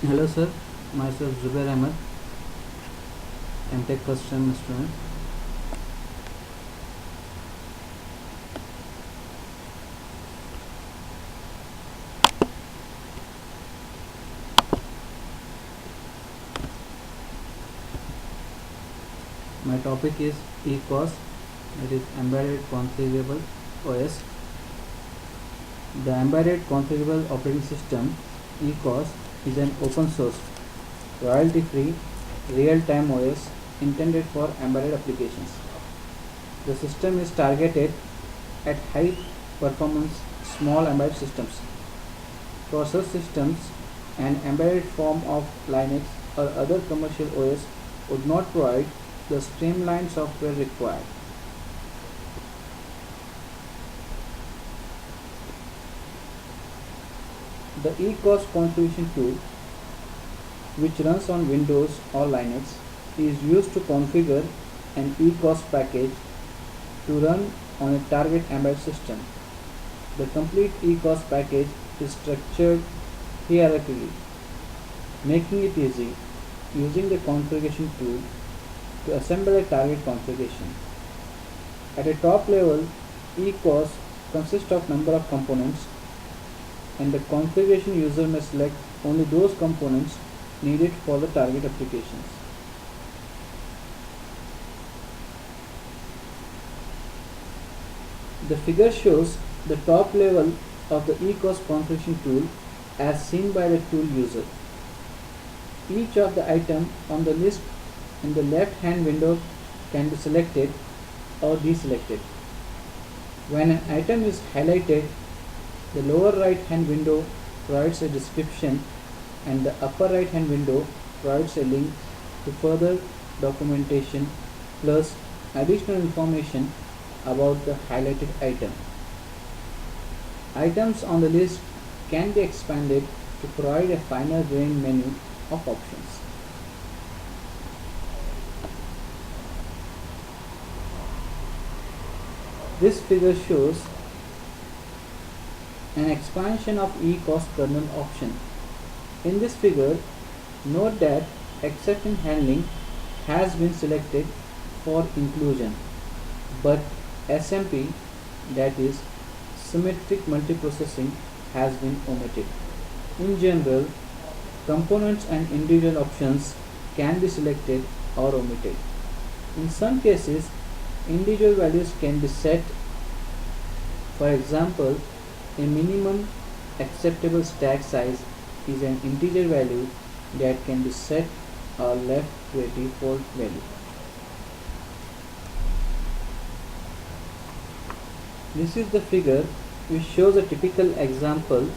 Hello sir, myself Zubair Ahmed, MTech first time student. My topic is ECOS, that is Embedded Configurable OS. The Embedded Configurable Operating System ECOS is an open source, royalty free, real time OS intended for embedded applications. The system is targeted at high performance small embedded systems. For such systems, an embedded form of Linux or other commercial OS would not provide the streamlined software required. The ECOS configuration tool, which runs on Windows or Linux, is used to configure an ECOS package to run on a target embedded system. The complete ECOS package is structured hierarchically, making it easy using the configuration tool to assemble a target configuration. At a top level, ECOS consists of number of components, and the configuration user may select only those components needed for the target applications. The figure shows the top level of the ECOS configuration tool as seen by the tool user. Each of the item on the list in the left hand window can be selected or deselected. When an item is highlighted, the lower right hand window provides a description and the upper right hand window provides a link to further documentation plus additional information about the highlighted item. Items on the list can be expanded to provide a finer grained menu of options. This figure shows an expansion of ECOS kernel option. In this figure, note that exception handling has been selected for inclusion, but SMP, that is symmetric multiprocessing, has been omitted. In general, components and individual options can be selected or omitted. In some cases, individual values can be set. For example, a minimum acceptable stack size is an integer value that can be set or left to a default value. This is the figure which shows a typical example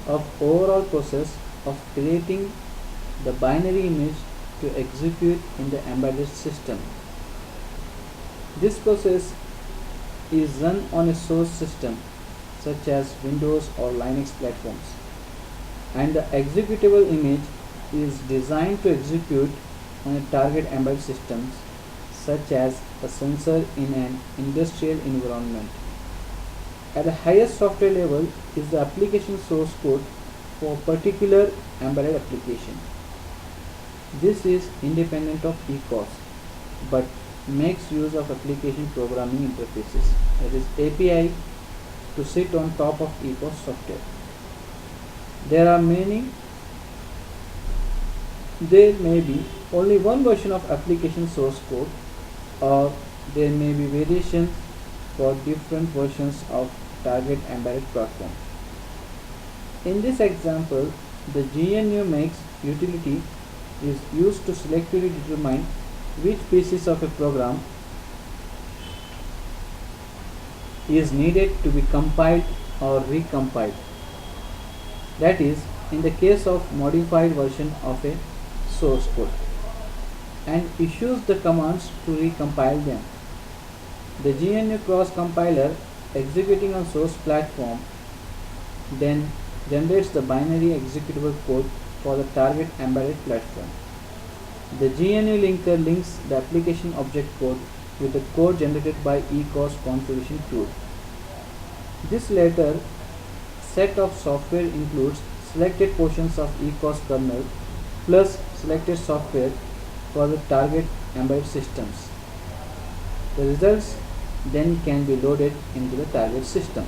of overall process of creating the binary image to execute in the embedded system. This process is run on a source system such as Windows or Linux platforms, and the executable image is designed to execute on a target embedded systems such as a sensor in an industrial environment. At the highest software level is the application source code for a particular embedded application. This is independent of ECOS but makes use of application programming interfaces, that is API, to sit on top of ECOS software. There may be only one version of application source code, or there may be variations for different versions of target embedded platform. In this example, the GNU Makes utility is used to selectively determine which pieces of a program is needed to be compiled or recompiled. That is, in the case of modified version of a source code, and issues the commands to recompile them. The GNU Cross compiler executing on source platform then generates the binary executable code for the target embedded platform. The GNU linker links the application object code with the code generated by ECOS configuration tool. This latter set of software includes selected portions of ECOS kernel plus selected software for the target embedded systems. The results then can be loaded into the target system.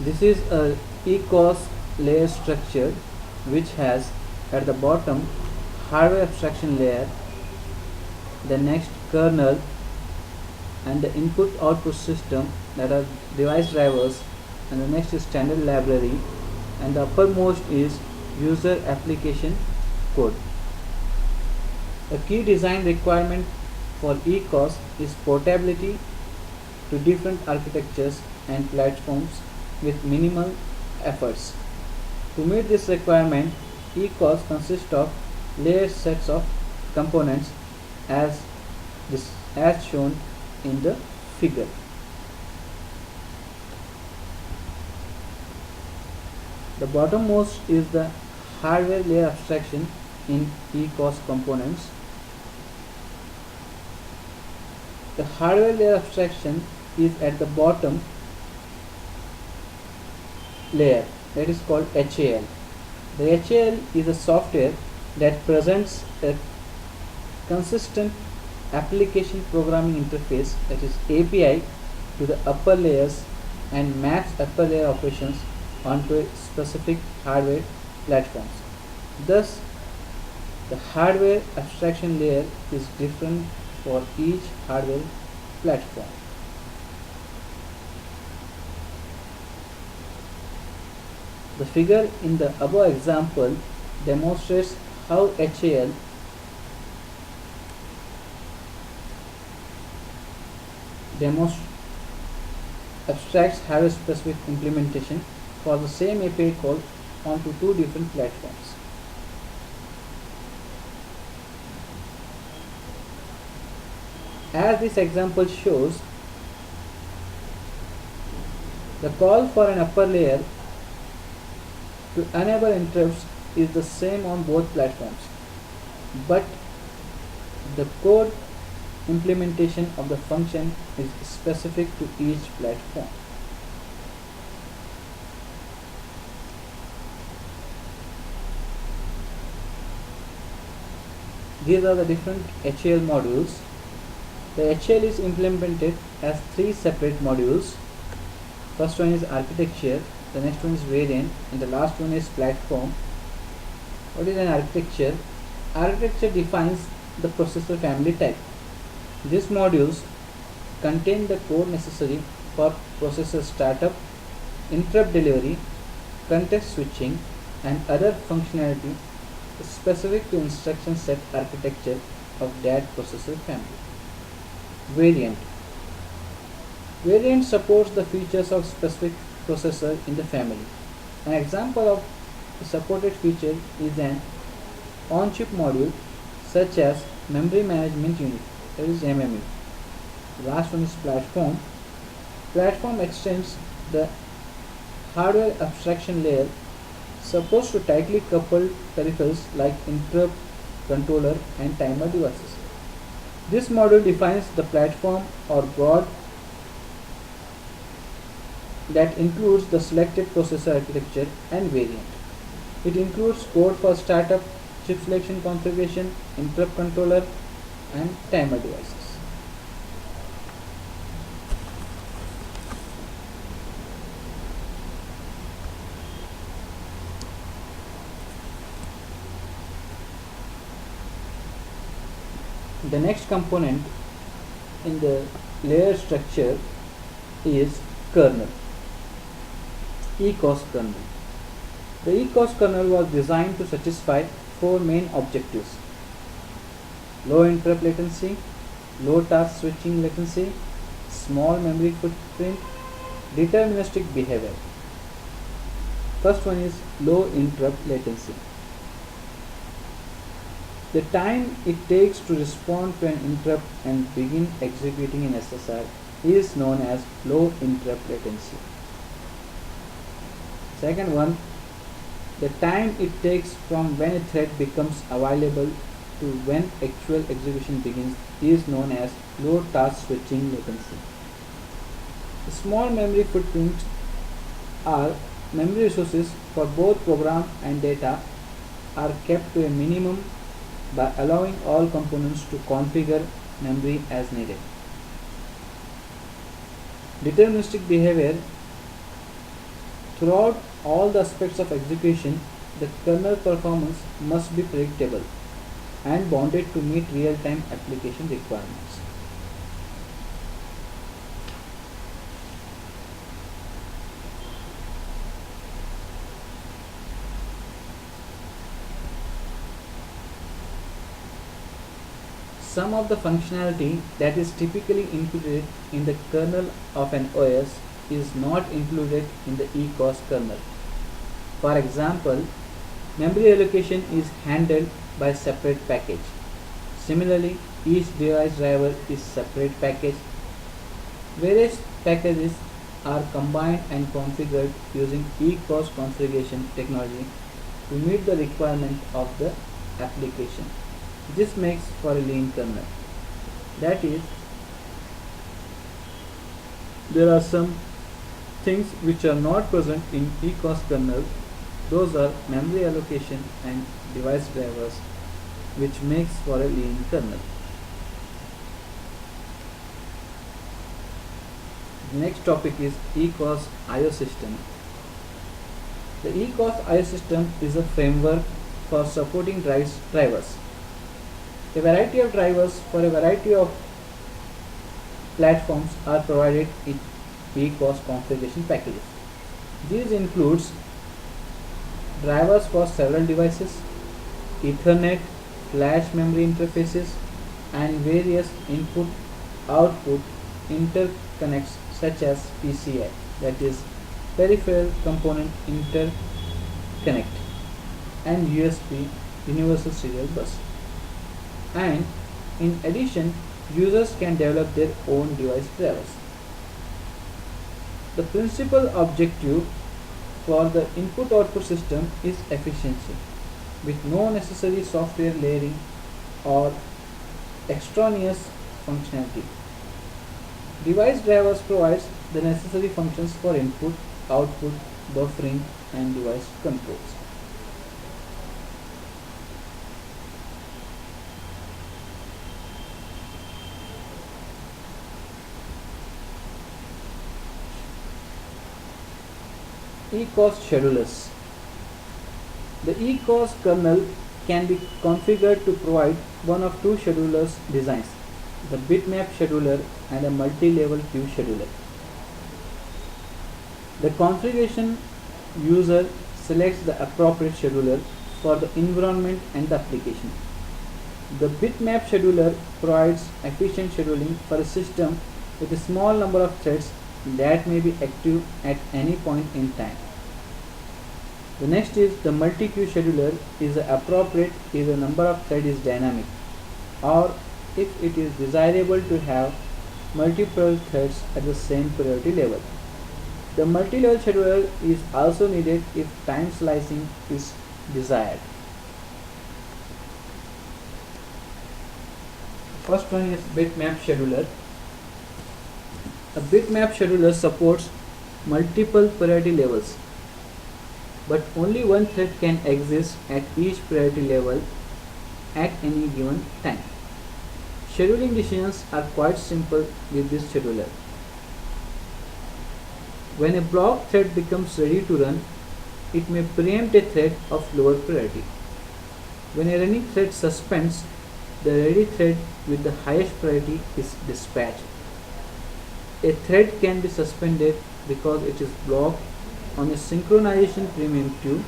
This is a ECOS layer structure which has at the bottom hardware abstraction layer, the next kernel, and the input output system, that are device drivers, and the next is standard library, and the uppermost is user application code. A key design requirement for ECOS is portability to different architectures and platforms with minimal efforts. To meet this requirement, ECOS consists of layered sets of components as shown in the figure. The bottommost is the hardware layer abstraction in ECOS components. The hardware layer abstraction is at the bottom layer, that is called HAL. The HAL is a software that presents a consistent application programming interface, that is API, to the upper layers and maps upper layer operations onto specific hardware platforms. Thus, the hardware abstraction layer is different for each hardware platform. The figure in the above example demonstrates how HAL abstracts hardware specific implementation for the same API call onto two different platforms. As this example shows, the call for an upper layer to enable interrupts is the same on both platforms, but the code implementation of the function is specific to each platform. These are the different HAL modules. The HAL is implemented as three separate modules. First one is architecture, the next one is variant, and the last one is platform. What is an architecture? Architecture defines the processor family type. These modules contain the code necessary for processor startup, interrupt delivery, context switching, and other functionality specific to instruction set architecture of that processor family. Variant. Variant supports the features of specific processor in the family. An example of a supported feature is an on-chip module such as memory management unit, that is MMU. The last one is platform. Platform extends the hardware abstraction layer, supposed to tightly coupled peripherals like interrupt, controller, and timer devices. This module defines the platform or board that includes the selected processor architecture and variant. It includes code for startup, chip selection configuration, interrupt controller, and timer devices. The next component in the layer structure is kernel, ECOS kernel. The ECOS kernel was designed to satisfy four main objectives: low interrupt latency, low task switching latency, small memory footprint, deterministic behavior. First one is low interrupt latency. The time it takes to respond to an interrupt and begin executing an SSR is known as low interrupt latency. Second one, the time it takes from when a thread becomes available to when actual execution begins is known as low task switching latency. Small memory footprints are memory resources for both program and data are kept to a minimum by allowing all components to configure memory as needed. Deterministic behavior. Throughout all the aspects of execution, the kernel performance must be predictable and bounded to meet real-time application requirements. Some of the functionality that is typically included in the kernel of an OS is not included in the ECOS kernel. For example, memory allocation is handled by separate package. Similarly, each device driver is separate package. Various packages are combined and configured using ECOS configuration technology to meet the requirement of the application. This makes for a lean kernel. That is, there are some things which are not present in ECOS kernel. Those are memory allocation and device drivers, which makes for a lean kernel. The next topic is ECOS IO system. The ECOS IO system is a framework for supporting drivers. A variety of drivers for a variety of platforms are provided in ECOS configuration packages. These includes drivers for several devices, Ethernet, flash memory interfaces, and various input-output interconnects such as PCI, that is Peripheral Component Interconnect, and USB, Universal Serial Bus. And in addition, users can develop their own device drivers. The principal objective for the input-output system is efficiency, with no necessary software layering or extraneous functionality. Device drivers provides the necessary functions for input, output, buffering, and device controls. ECOS schedulers. The ECOS kernel can be configured to provide one of two schedulers designs, the bitmap scheduler and a multi-level queue scheduler. The configuration user selects the appropriate scheduler for the environment and the application. The bitmap scheduler provides efficient scheduling for a system with a small number of threads that may be active at any point in time. The next is the multi-queue scheduler is appropriate if the number of threads is dynamic or if it is desirable to have multiple threads at the same priority level. The multi-level scheduler is also needed if time slicing is desired. First one is bitmap scheduler. A bitmap scheduler supports multiple priority levels, but only one thread can exist at each priority level at any given time. Scheduling decisions are quite simple with this scheduler. When a block thread becomes ready to run, it may preempt a thread of lower priority. When a running thread suspends, the ready thread with the highest priority is dispatched. A thread can be suspended because it is blocked on a synchronization premium queue,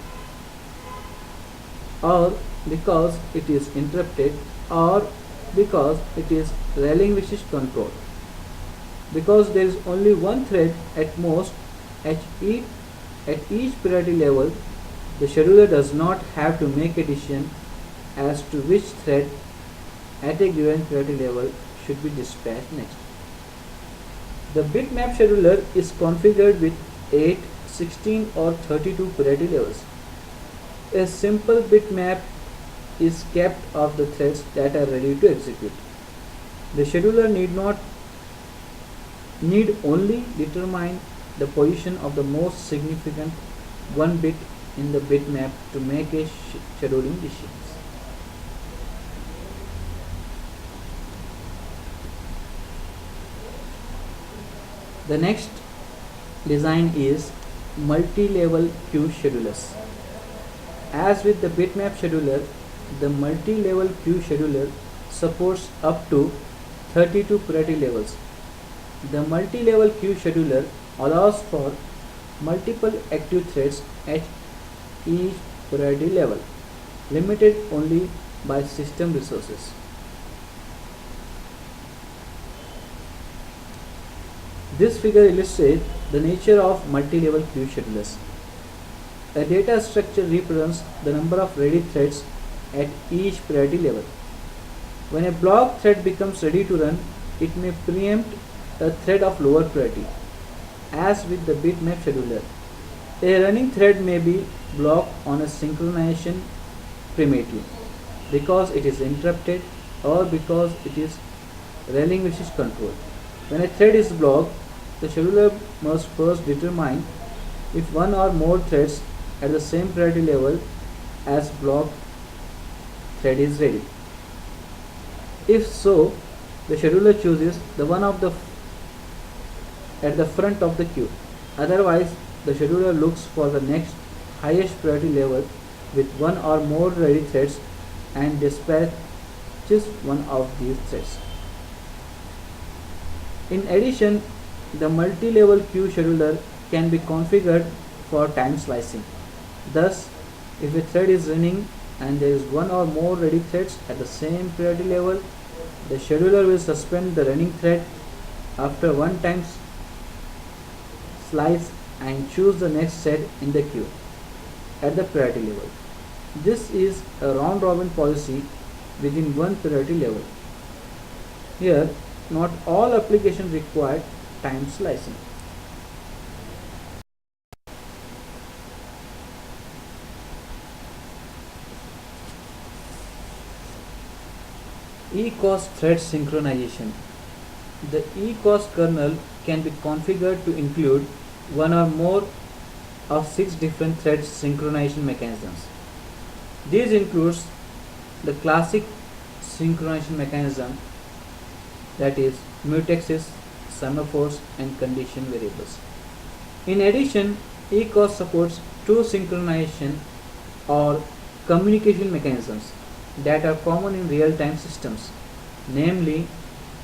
or because it is interrupted, or because it is relinquished control. Because there is only one thread at most at each priority level, the scheduler does not have to make a decision as to which thread at a given priority level should be dispatched next. The bitmap scheduler is configured with 8, 16 or 32 priority levels. A simple bitmap is kept of the threads that are ready to execute. The scheduler need not need only determine the position of the most significant one bit in the bitmap to make a scheduling decision. The next design is multi-level queue schedulers. As with the bitmap scheduler, the multi-level queue scheduler supports up to 32 priority levels. The multi-level queue scheduler allows for multiple active threads at each priority level, limited only by system resources. This figure illustrates the nature of multi-level queue schedulers. A data structure represents the number of ready threads at each priority level. When a block thread becomes ready to run, it may preempt a thread of lower priority. As with the bitmap scheduler, a running thread may be blocked on a synchronization primitive because it is interrupted or because it is relinquishes control. When a thread is blocked, the scheduler must first determine if one or more threads at the same priority level as blocked thread is ready. If so, the scheduler chooses the one of the at the front of the queue. Otherwise, the scheduler looks for the next highest priority level with one or more ready threads and dispatches one of these threads. In addition, the multi-level queue scheduler can be configured for time slicing. Thus, if a thread is running and there is one or more ready threads at the same priority level, the scheduler will suspend the running thread after one time slice and choose the next set in the queue at the priority level. This is a round robin policy within one priority level. Here, not all applications require time slicing. ECOS thread synchronization. The ECOS kernel can be configured to include one or more of 6 different thread synchronization mechanisms. These includes the classic synchronization mechanism, that is mutexes, semaphores and condition variables. In addition, ECOS supports two synchronization or communication mechanisms that are common in real-time systems, namely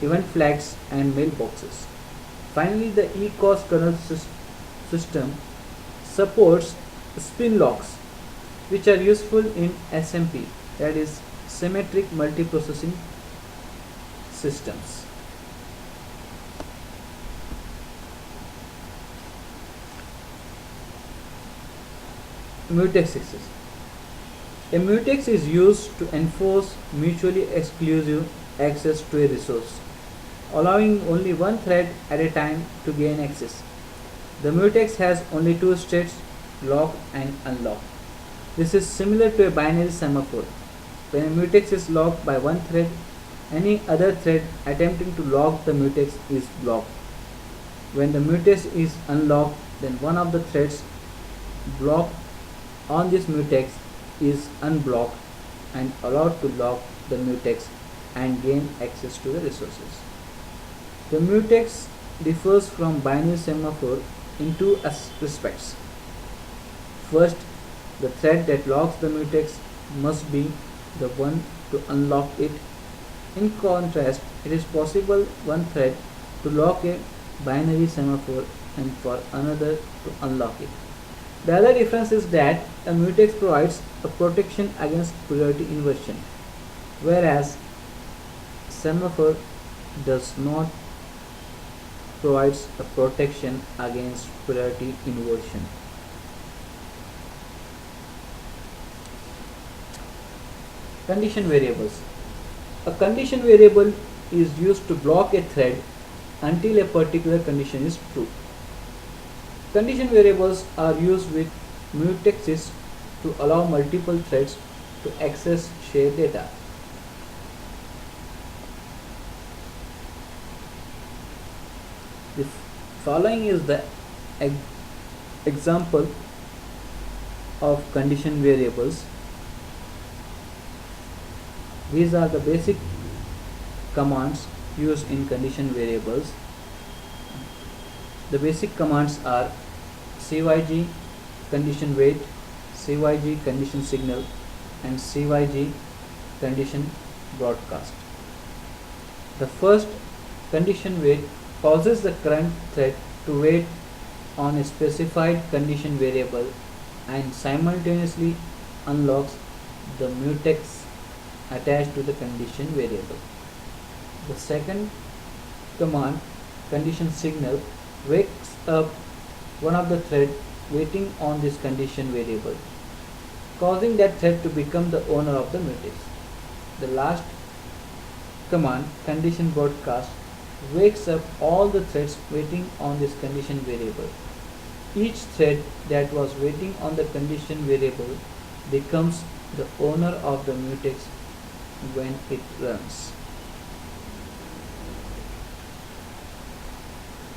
event flags and mailboxes. Finally, the ECOS kernel system supports spin locks, which are useful in SMP, that is symmetric multiprocessing systems. Mutexes. A mutex is used to enforce mutually exclusive access to a resource, allowing only one thread at a time to gain access. The mutex has only two states, lock and unlock. This is similar to a binary semaphore. When a mutex is locked by one thread, any other thread attempting to lock the mutex is blocked. When the mutex is unlocked, then one of the threads blocked on this mutex is unblocked and allowed to lock the mutex and gain access to the resources. The mutex differs from binary semaphore in two respects. First, the thread that locks the mutex must be the one to unlock it. In contrast, it is possible one thread to lock a binary semaphore and for another to unlock it. The other difference is that a mutex provides a protection against priority inversion, whereas semaphore does not provides a protection against priority inversion. Condition variables. A condition variable is used to block a thread until a particular condition is true. Condition variables are used with mutexes to allow multiple threads to access shared data. The following is the example of condition variables. These are the basic commands used in condition variables. The basic commands are cyg condition wait, cyg condition signal, and cyg condition broadcast. The first, condition wait, causes the current thread to wait on a specified condition variable and simultaneously unlocks the mutex attached to the condition variable. The second command, condition signal, wakes up one of the thread waiting on this condition variable, causing that thread to become the owner of the mutex. The last command, condition broadcast, wakes up all the threads waiting on this condition variable. Each thread that was waiting on the condition variable becomes the owner of the mutex when it runs.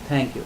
Thank you.